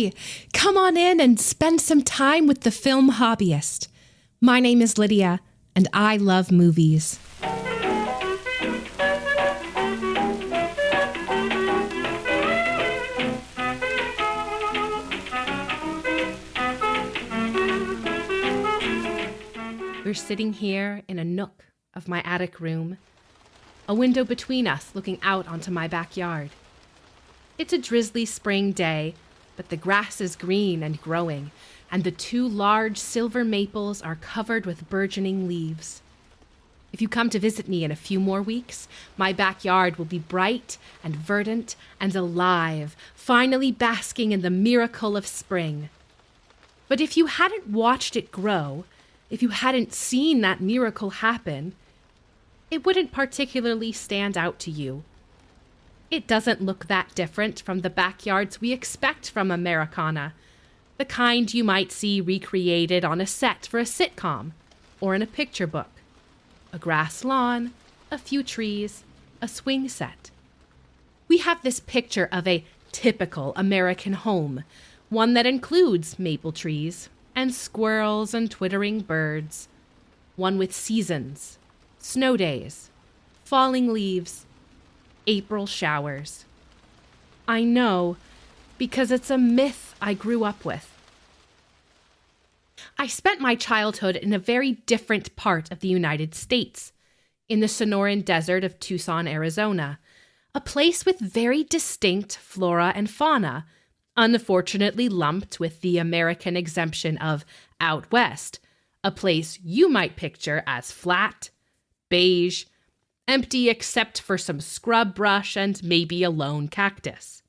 Hey, come on in and spend some time with the film hobbyist. My name is Lydia, and I love movies. We're sitting here in a nook of my attic room, a window between us looking out onto my backyard. It's a drizzly spring day, but the grass is green and growing, and the two large silver maples are covered with burgeoning leaves. If you come to visit me in a few more weeks, my backyard will be bright and verdant and alive, finally basking in the miracle of spring. But if you hadn't watched it grow, if you hadn't seen that miracle happen, it wouldn't particularly stand out to you. It doesn't look that different from the backyards we expect from Americana, the kind you might see recreated on a set for a sitcom or in a picture book. A grass lawn, a few trees, a swing set. We have this picture of a typical American home, one that includes maple trees and squirrels and twittering birds, one with seasons, snow days, falling leaves, April showers. I know, because it's a myth I grew up with. I spent my childhood in a very different part of the United States, in the Sonoran Desert of Tucson, Arizona, a place with very distinct flora and fauna, unfortunately lumped with the American exemption of out west, a place you might picture as flat, beige, empty except for some scrub brush and maybe a lone cactus.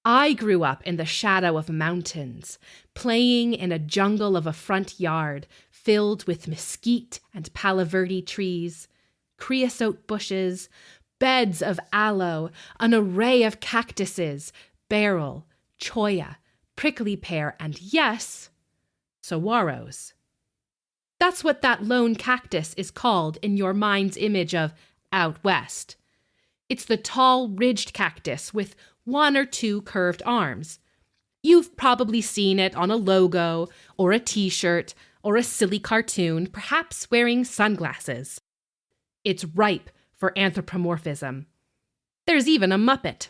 I grew up in the shadow of mountains, playing in a jungle of a front yard filled with mesquite and palo verde trees, creosote bushes, beds of aloe, an array of cactuses, beryl, cholla, prickly pear, and yes, saguaros. That's what that lone cactus is called in your mind's image of out west. It's the tall, ridged cactus with one or two curved arms. You've probably seen it on a logo, or a t-shirt, or a silly cartoon, perhaps wearing sunglasses. It's ripe for anthropomorphism. There's even a Muppet.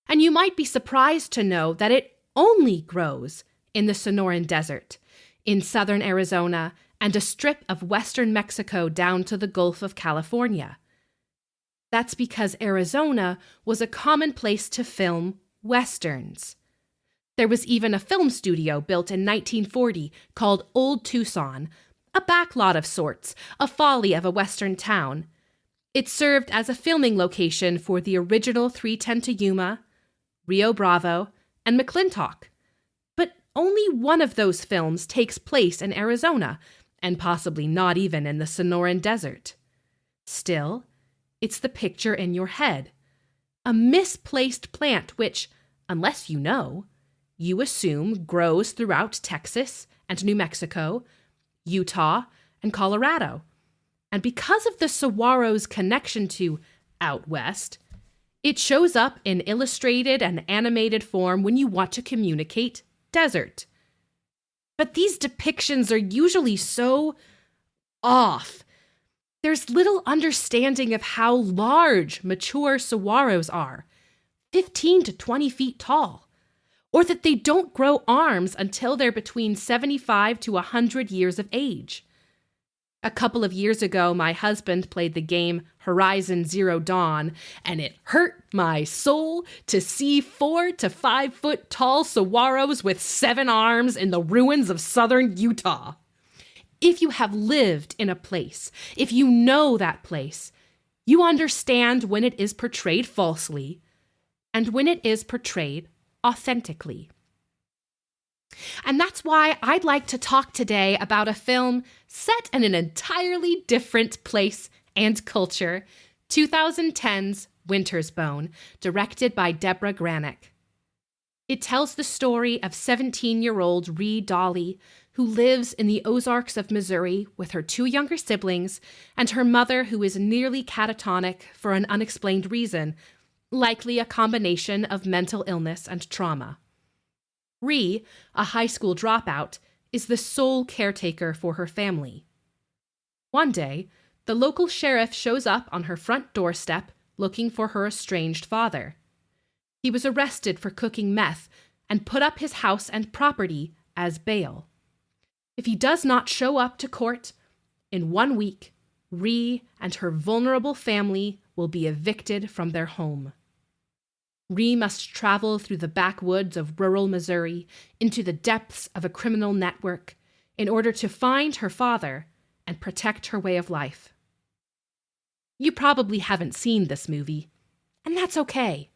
And you might be surprised to know that it only grows in the Sonoran Desert, in southern Arizona, and a strip of western Mexico down to the Gulf of California. That's because Arizona was a common place to film westerns. There was even a film studio built in 1940 called Old Tucson, a backlot of sorts, a folly of a western town. It served as a filming location for the original 310 to Yuma, Rio Bravo, and McClintock. But only one of those films takes place in Arizona, and possibly not even in the Sonoran Desert. Still, it's the picture in your head. A misplaced plant which, unless you know, you assume grows throughout Texas and New Mexico, Utah, and Colorado. And because of the saguaro's connection to out west, it shows up in illustrated and animated form when you want to communicate desert. But these depictions are usually so off. There's little understanding of how large mature saguaros are, 15 to 20 feet tall, or that they don't grow arms until they're between 75 to 100 years of age. A couple of years ago, my husband played the game Horizon Zero Dawn, and it hurt my soul to see 4 to 5 foot tall saguaros with 7 arms in the ruins of southern Utah. If you have lived in a place, if you know that place, you understand when it is portrayed falsely and when it is portrayed authentically. And that's why I'd like to talk today about a film set in an entirely different place and culture, 2010's Winter's Bone, directed by Deborah Granick. It tells the story of 17-year-old Ree Dolly, who lives in the Ozarks of Missouri with her 2 younger siblings and her mother, who is nearly catatonic for an unexplained reason, likely a combination of mental illness and trauma. Ree, a high school dropout, is the sole caretaker for her family. One day, the local sheriff shows up on her front doorstep looking for her estranged father. He was arrested for cooking meth and put up his house and property as bail. If he does not show up to court, in 1 week, Ree and her vulnerable family will be evicted from their home. Ree must travel through the backwoods of rural Missouri into the depths of a criminal network in order to find her father and protect her way of life. You probably haven't seen this movie, and that's okay.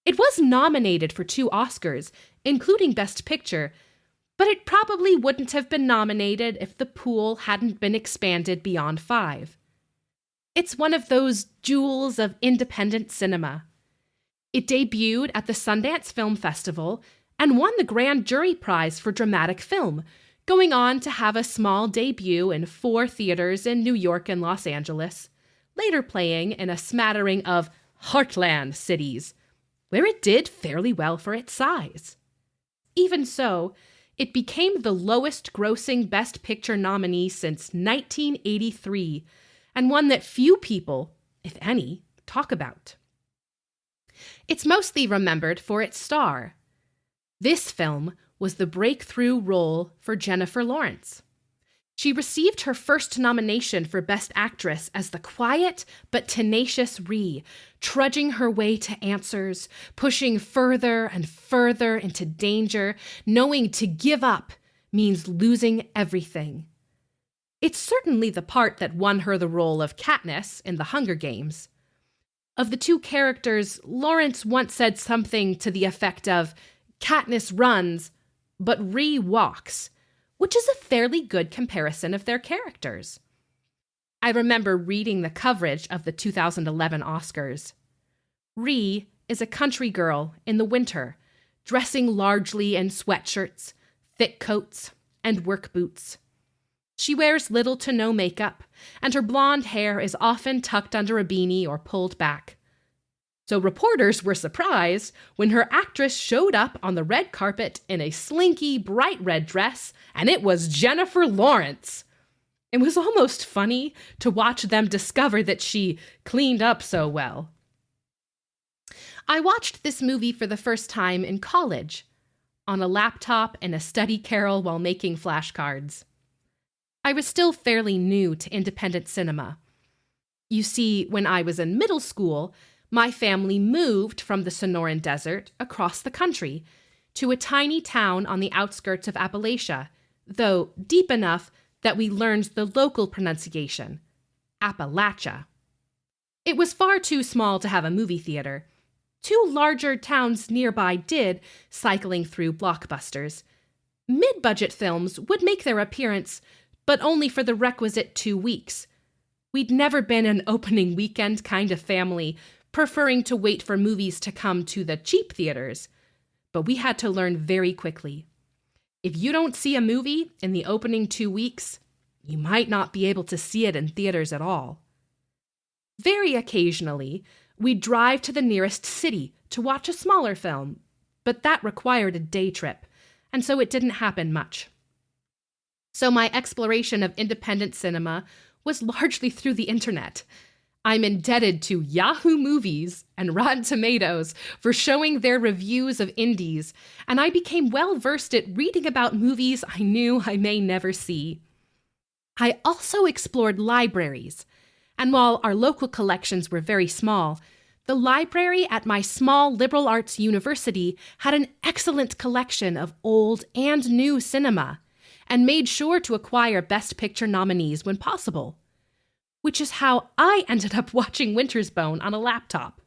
It was nominated for 2 Oscars, including Best Picture, but it probably wouldn't have been nominated if the pool hadn't been expanded beyond 5. It's one of those jewels of independent cinema. It debuted at the Sundance Film Festival and won the Grand Jury Prize for Dramatic Film, going on to have a small debut in 4 theaters in New York and Los Angeles, later playing in a smattering of heartland cities, where it did fairly well for its size. Even so, it became the lowest-grossing Best Picture nominee since 1983, and one that few people, if any, talk about. It's mostly remembered for its star. This film was the breakthrough role for Jennifer Lawrence. She received her first nomination for Best Actress as the quiet but tenacious Ree, trudging her way to answers, pushing further and further into danger, knowing to give up means losing everything. It's certainly the part that won her the role of Katniss in The Hunger Games. Of the 2 characters, Lawrence once said something to the effect of, "Katniss runs, but Ree walks," which is a fairly good comparison of their characters. I remember reading the coverage of the 2011 Oscars. Ree is a country girl in the winter, dressing largely in sweatshirts, thick coats, and work boots. She wears little to no makeup, and her blonde hair is often tucked under a beanie or pulled back. So reporters were surprised when her actress showed up on the red carpet in a slinky, bright red dress, and it was Jennifer Lawrence. It was almost funny to watch them discover that she cleaned up so well. I watched this movie for the first time in college, on a laptop in a study carrel while making flashcards. I was still fairly new to independent cinema. You see, when I was in middle school, my family moved from the Sonoran Desert across the country to a tiny town on the outskirts of Appalachia, though deep enough that we learned the local pronunciation, Appalachia. It was far too small to have a movie theater. 2 larger towns nearby did, cycling through blockbusters. Mid-budget films would make their appearance, but only for the requisite 2 weeks. We'd never been an opening weekend kind of family, preferring to wait for movies to come to the cheap theaters. But we had to learn very quickly. If you don't see a movie in the opening 2 weeks, you might not be able to see it in theaters at all. Very occasionally, we'd drive to the nearest city to watch a smaller film, but that required a day trip, and so it didn't happen much. So my exploration of independent cinema was largely through the internet. I'm indebted to Yahoo Movies and Rotten Tomatoes for showing their reviews of indies, and I became well-versed at reading about movies I knew I may never see. I also explored libraries, and while our local collections were very small, the library at my small liberal arts university had an excellent collection of old and new cinema, and made sure to acquire Best Picture nominees when possible, which is how I ended up watching Winter's Bone on a laptop.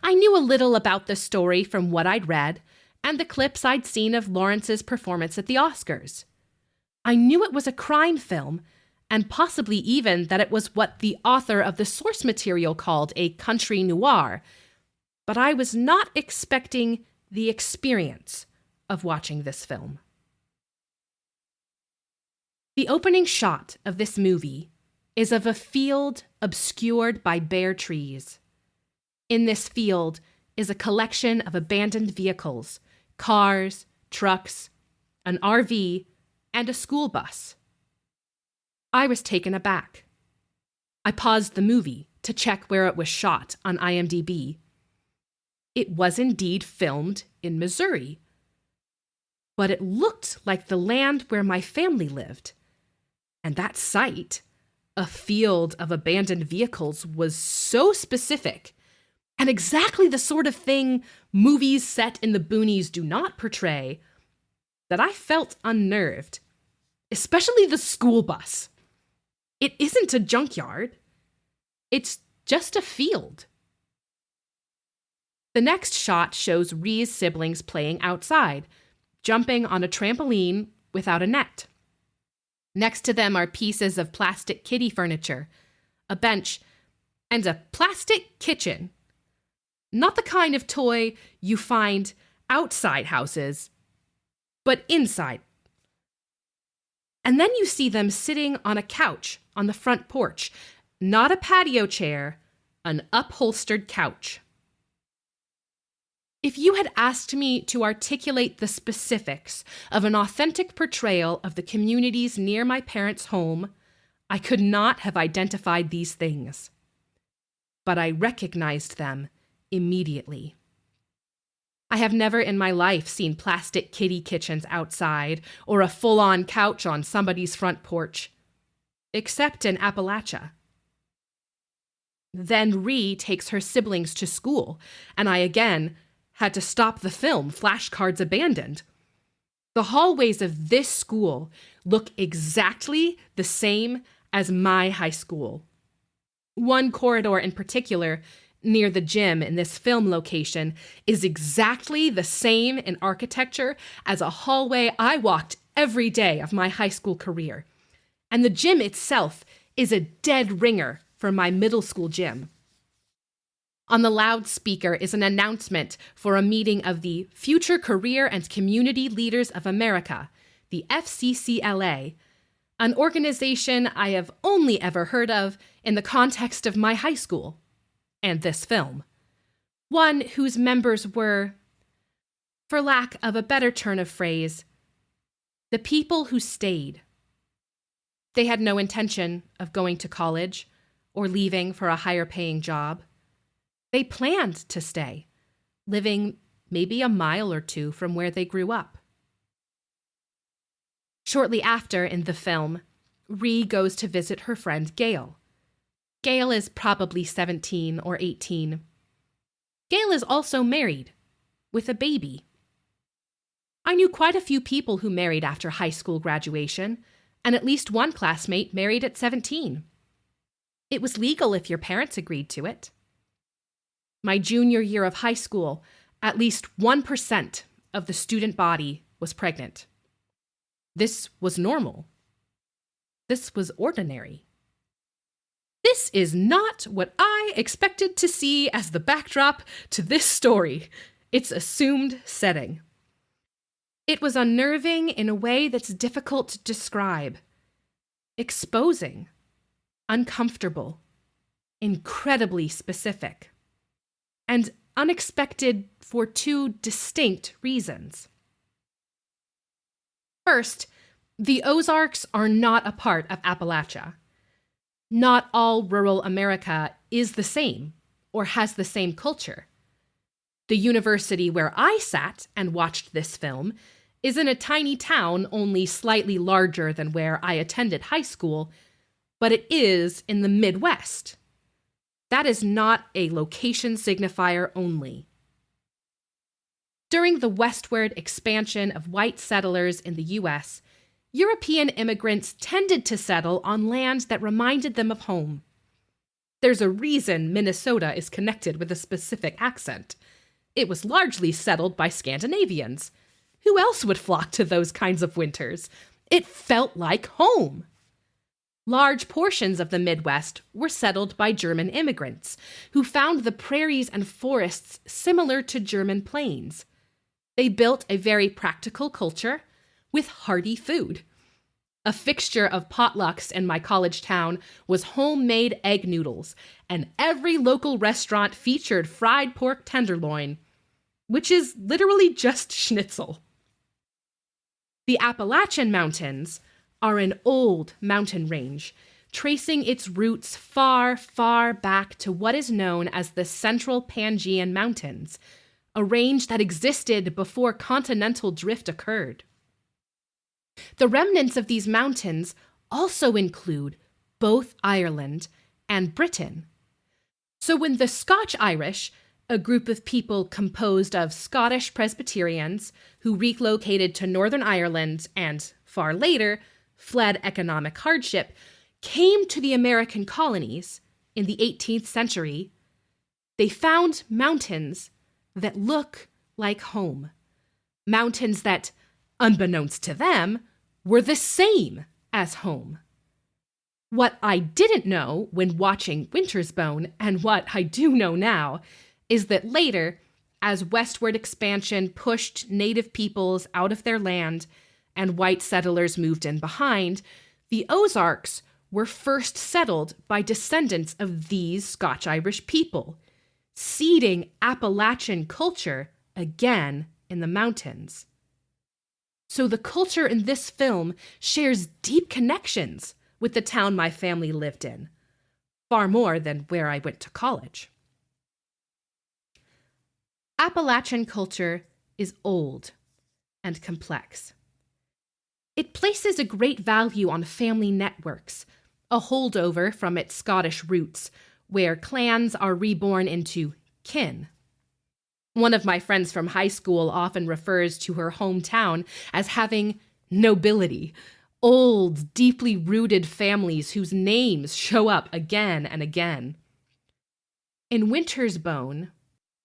I knew a little about the story from what I'd read and the clips I'd seen of Lawrence's performance at the Oscars. I knew it was a crime film, and possibly even that it was what the author of the source material called a country noir, but I was not expecting the experience of watching this film. The opening shot of this movie is of a field obscured by bare trees. In this field is a collection of abandoned vehicles, cars, trucks, an RV, and a school bus. I was taken aback. I paused the movie to check where it was shot on IMDb. It was indeed filmed in Missouri, but it looked like the land where my family lived. And that site, a field of abandoned vehicles, was so specific and exactly the sort of thing movies set in the boonies do not portray that I felt unnerved, especially the school bus. It isn't a junkyard. It's just a field. The next shot shows Rhee's siblings playing outside, jumping on a trampoline without a net. Next to them are pieces of plastic kiddie furniture, a bench, and a plastic kitchen. Not the kind of toy you find outside houses, but inside. And then you see them sitting on a couch on the front porch, not a patio chair, an upholstered couch. If you had asked me to articulate the specifics of an authentic portrayal of the communities near my parents' home, I could not have identified these things. But I recognized them immediately. I have never in my life seen plastic kiddie kitchens outside or a full-on couch on somebody's front porch, except in Appalachia. Then Rhee takes her siblings to school, and I again had to stop the film, Flashcards Abandoned. The hallways of this school look exactly the same as my high school. One corridor in particular, near the gym in this film location, is exactly the same in architecture as a hallway I walked every day of my high school career. And the gym itself is a dead ringer for my middle school gym. On the loudspeaker is an announcement for a meeting of the Future Career and Community Leaders of America, the FCCLA, an organization I have only ever heard of in the context of my high school and this film. One whose members were, for lack of a better turn of phrase, the people who stayed. They had no intention of going to college or leaving for a higher paying job. They planned to stay, living maybe a mile or two from where they grew up. Shortly after, in the film, Rhee goes to visit her friend Gail. Gail is probably 17 or 18. Gail is also married, with a baby. I knew quite a few people who married after high school graduation, and at least one classmate married at 17. It was legal if your parents agreed to it. My junior year of high school, at least 1% of the student body was pregnant. This was normal. This was ordinary. This is not what I expected to see as the backdrop to this story, its assumed setting. It was unnerving in a way that's difficult to describe. Exposing, uncomfortable, incredibly specific, and unexpected for two distinct reasons. First, the Ozarks are not a part of Appalachia. Not all rural America is the same or has the same culture. The university where I sat and watched this film is in a tiny town only slightly larger than where I attended high school, but it is in the Midwest. That is not a location signifier only. During the westward expansion of white settlers in the U.S., European immigrants tended to settle on land that reminded them of home. There's a reason Minnesota is connected with a specific accent. It was largely settled by Scandinavians. Who else would flock to those kinds of winters? It felt like home. Large portions of the Midwest were settled by German immigrants, who found the prairies and forests similar to German plains. They built a very practical culture with hearty food. A fixture of potlucks in my college town was homemade egg noodles, and every local restaurant featured fried pork tenderloin. which is literally just schnitzel. The Appalachian Mountains are an old mountain range, tracing its roots far, far back to what is known as the Central Pangean Mountains, a range that existed before continental drift occurred. The remnants of these mountains also include both Ireland and Britain. So when the Scotch-Irish, a group of people composed of Scottish Presbyterians who relocated to Northern Ireland and, far later, fled economic hardship, came to the American colonies in the 18th century, they found mountains that look like home. Mountains that, unbeknownst to them, were the same as home. What I didn't know when watching Winter's Bone, and what I do know now, is that later, as westward expansion pushed native peoples out of their land and white settlers moved in behind, the Ozarks were first settled by descendants of these Scotch-Irish people, seeding Appalachian culture again in the mountains. So the culture in this film shares deep connections with the town my family lived in, far more than where I went to college. Appalachian culture is old and complex. It places a great value on family networks, a holdover from its Scottish roots, where clans are reborn into kin. One of my friends from high school often refers to her hometown as having nobility, old, deeply rooted families whose names show up again and again. In Winter's Bone,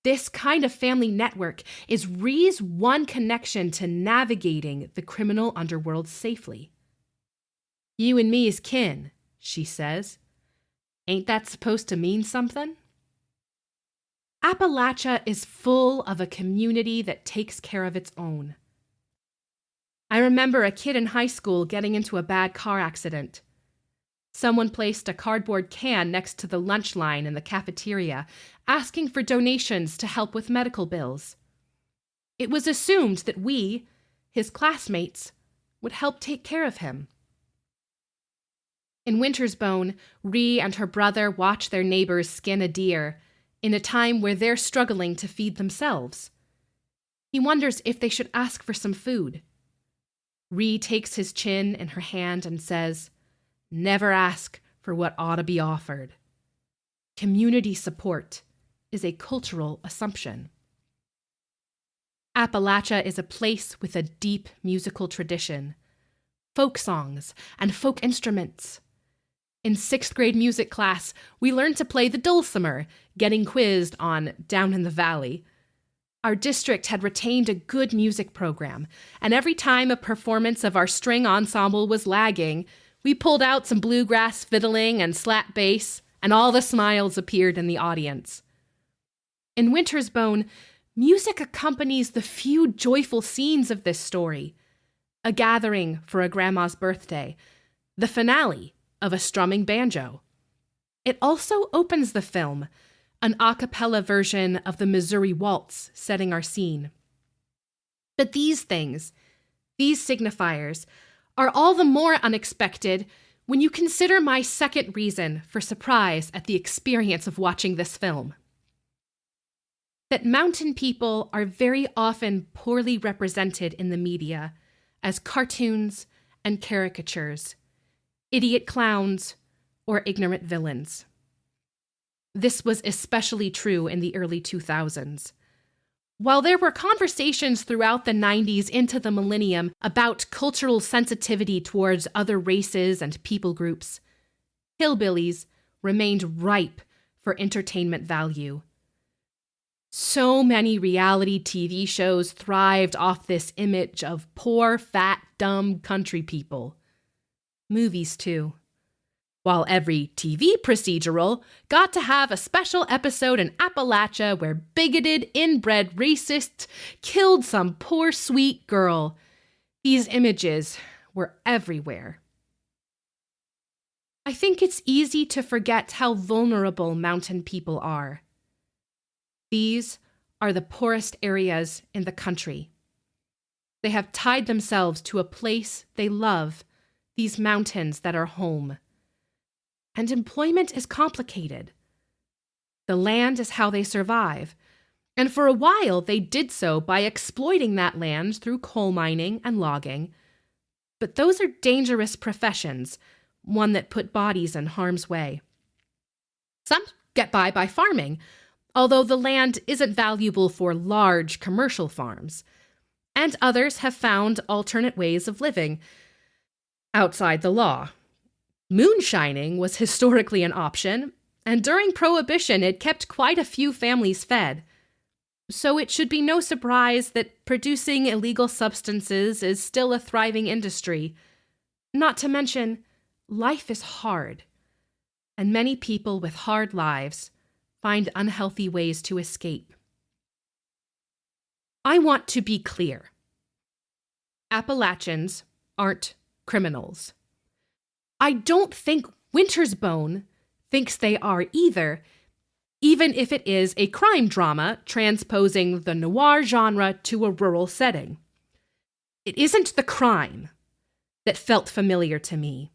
this kind of family network is Rhee's one connection to navigating the criminal underworld safely. "You and me is kin," she says. "Ain't that supposed to mean something?" Appalachia is full of a community that takes care of its own. I remember a kid in high school getting into a bad car accident. Someone placed a cardboard can next to the lunch line in the cafeteria, asking for donations to help with medical bills. It was assumed that we, his classmates, would help take care of him. In Winter's Bone, Rhee and her brother watch their neighbors skin a deer in a time where they're struggling to feed themselves. He wonders if they should ask for some food. Rhee takes his chin in her hand and says, "Never ask for what ought to be offered." Community support is a cultural assumption. Appalachia is a place with a deep musical tradition, folk songs and folk instruments. In 6th grade music class, we learned to play the dulcimer, getting quizzed on Down in the Valley. Our district had retained a good music program, and every time a performance of our string ensemble was lagging, we pulled out some bluegrass fiddling and slap bass, and all the smiles appeared in the audience. In Winter's Bone, music accompanies the few joyful scenes of this story. A gathering for a grandma's birthday, the finale of a strumming banjo. It also opens the film, an a cappella version of the Missouri Waltz setting our scene. But these things, these signifiers, are all the more unexpected when you consider my second reason for surprise at the experience of watching this film. That mountain people are very often poorly represented in the media as cartoons and caricatures, idiot clowns, or ignorant villains. This was especially true in the early 2000s. While there were conversations throughout the 90s into the millennium about cultural sensitivity towards other races and people groups, hillbillies remained ripe for entertainment value. So many reality TV shows thrived off this image of poor, fat, dumb country people. Movies, too. While every TV procedural got to have a special episode in Appalachia where bigoted, inbred racists killed some poor, sweet girl. These images were everywhere. I think it's easy to forget how vulnerable mountain people are. These are the poorest areas in the country. They have tied themselves to a place they love, these mountains that are home. And employment is complicated. The land is how they survive, and for a while they did so by exploiting that land through coal mining and logging. But those are dangerous professions, one that put bodies in harm's way. Some get by farming, although the land isn't valuable for large commercial farms. And others have found alternate ways of living outside the law. Moonshining was historically an option, and during Prohibition it kept quite a few families fed. So it should be no surprise that producing illegal substances is still a thriving industry. Not to mention, life is hard, and many people with hard lives find unhealthy ways to escape. I want to be clear. Appalachians aren't criminals. I don't think Wintersbone thinks they are either, even if it is a crime drama transposing the noir genre to a rural setting. It isn't the crime that felt familiar to me,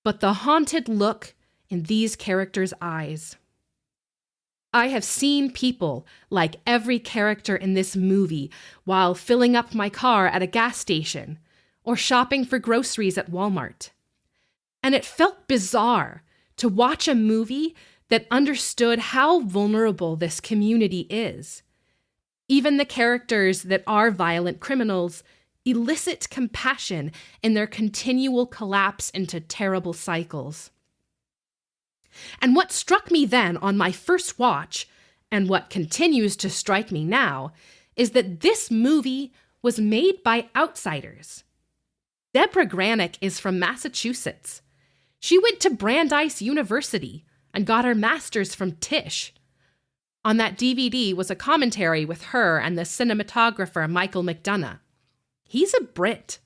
but the haunted look in these characters' eyes. I have seen people like every character in this movie while filling up my car at a gas station or shopping for groceries at Walmart. And it felt bizarre to watch a movie that understood how vulnerable this community is. Even the characters that are violent criminals elicit compassion in their continual collapse into terrible cycles. And what struck me then on my first watch, and what continues to strike me now, is that this movie was made by outsiders. Deborah Granick is from Massachusetts. She went to Brandeis University and got her master's from Tisch. On that DVD was a commentary with her and the cinematographer Michael McDonough. He's a Brit.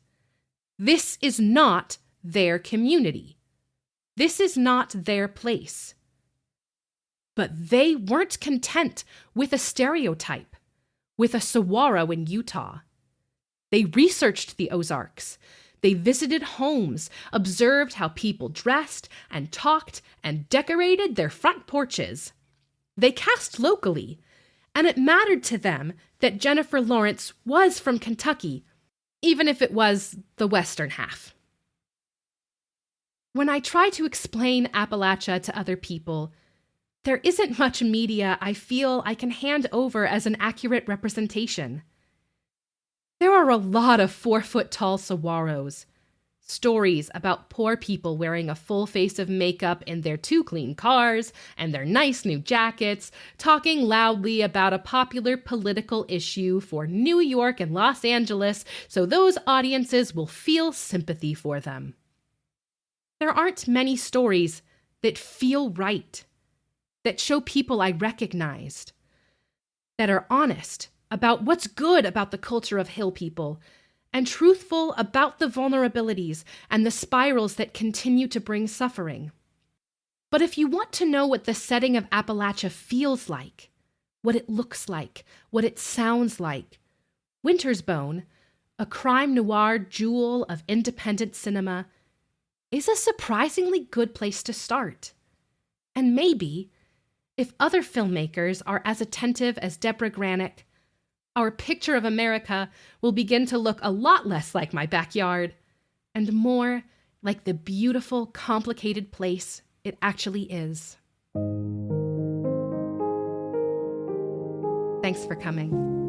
This is not their community. This is not their place. But they weren't content with a stereotype, with a saguaro in Utah. They researched the Ozarks. They visited homes, observed how people dressed and talked and decorated their front porches. They cast locally, and it mattered to them that Jennifer Lawrence was from Kentucky, even if it was the western half. When I try to explain Appalachia to other people, there isn't much media I feel I can hand over as an accurate representation. There are a lot of 4-foot-tall saguaros, stories about poor people wearing a full face of makeup in their 2 clean cars and their nice new jackets, talking loudly about a popular political issue for New York and Los Angeles so those audiences will feel sympathy for them. There aren't many stories that feel right, that show people I recognized, that are honest about what's good about the culture of Hill people, and truthful about the vulnerabilities and the spirals that continue to bring suffering. But if you want to know what the setting of Appalachia feels like, what it looks like, what it sounds like, Wintersbone, a crime noir jewel of independent cinema, is a surprisingly good place to start. And maybe, if other filmmakers are as attentive as Deborah Granick, our picture of America will begin to look a lot less like my backyard and more like the beautiful, complicated place it actually is. Thanks for coming.